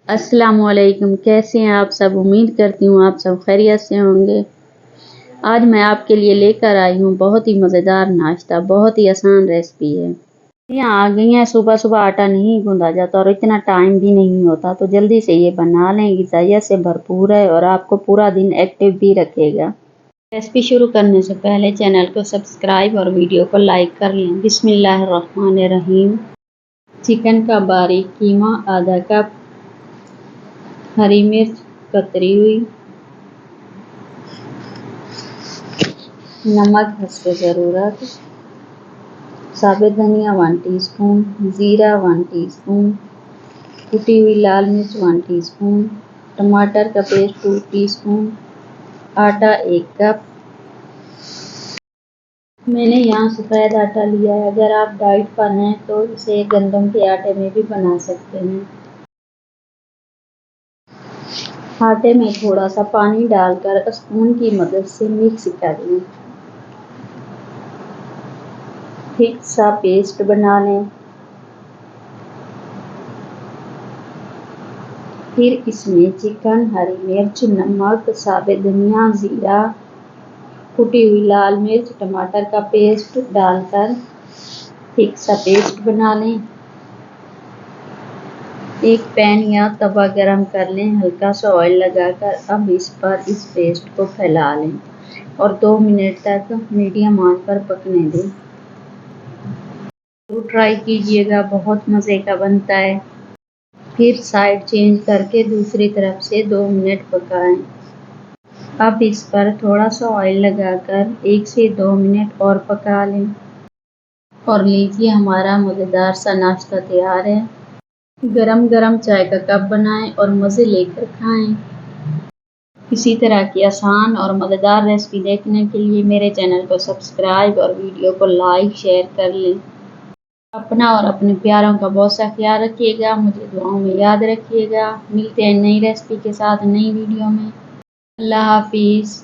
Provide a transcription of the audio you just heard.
अस्सलामुअलैकुम, कैसे हैं आप सब। उम्मीद करती हूँ आप सब खैरियत से होंगे। आज मैं आपके लिए लेकर आई हूँ बहुत ही मज़ेदार नाश्ता, बहुत ही आसान रेसिपी है। यहाँ आ गई हैं, सुबह सुबह आटा नहीं गूंदा जाता और इतना टाइम भी नहीं होता, तो जल्दी से ये बना लें। ग़िज़ाइयत से भरपूर है और आपको पूरा दिन एक्टिव भी रखेगा। रेसिपी शुरू करने से पहले चैनल को सब्सक्राइब और वीडियो को लाइक कर लें। बिस्मिल्लाहिर्रहमानिर्रहीम। चिकन का बारीक कीमा आधा कप, हरी मिर्च कतरी हुई, नमक हस्ब ज़रूरत, साबुत धनिया 1 टीस्पून, ज़ीरा 1 टीस्पून, कुटी हुई लाल मिर्च 1 टीस्पून, टमाटर का पेस्ट 2 टीस्पून, आटा 1 कप। मैंने यहाँ सफ़ेद आटा लिया है। अगर आप डाइट पर हैं तो इसे गंदम के आटे में भी बना सकते हैं। आटे में थोड़ा सा पानी डालकर स्पून की मदद से मिक्स कर लें। थिक सा पेस्ट बना लें। फिर इसमें चिकन, हरी मिर्च, नमक, साबुत धनिया, ज़ीरा, कुटी हुई लाल मिर्च, टमाटर का पेस्ट डालकर थिक सा पेस्ट बना लें। एक पैन या तवा गरम कर लें, हल्का सा ऑयल लगाकर अब इस पर इस पेस्ट को फैला लें और 2 मिनट तक मीडियम आंच पर पकने दें। जरूर ट्राई कीजिएगा, बहुत मज़े का बनता है। फिर साइड चेंज करके दूसरी तरफ से 2 मिनट पकाएं। अब इस पर थोड़ा सा ऑयल लगाकर 1 से 2 मिनट और पका लें। और लीजिए, हमारा मज़ेदार सा नाश्ता तैयार है। गरम गरम चाय का कप बनाएं और मज़े लेकर खाएं। इसी तरह की आसान और मज़ेदार रेसिपी देखने के लिए मेरे चैनल को सब्सक्राइब और वीडियो को लाइक शेयर कर लें। अपना और अपने प्यारों का बहुत सा ख्याल रखिएगा। मुझे दुआओं में याद रखिएगा। मिलते हैं नई रेसिपी के साथ नई वीडियो में। अल्लाह हाफिज़।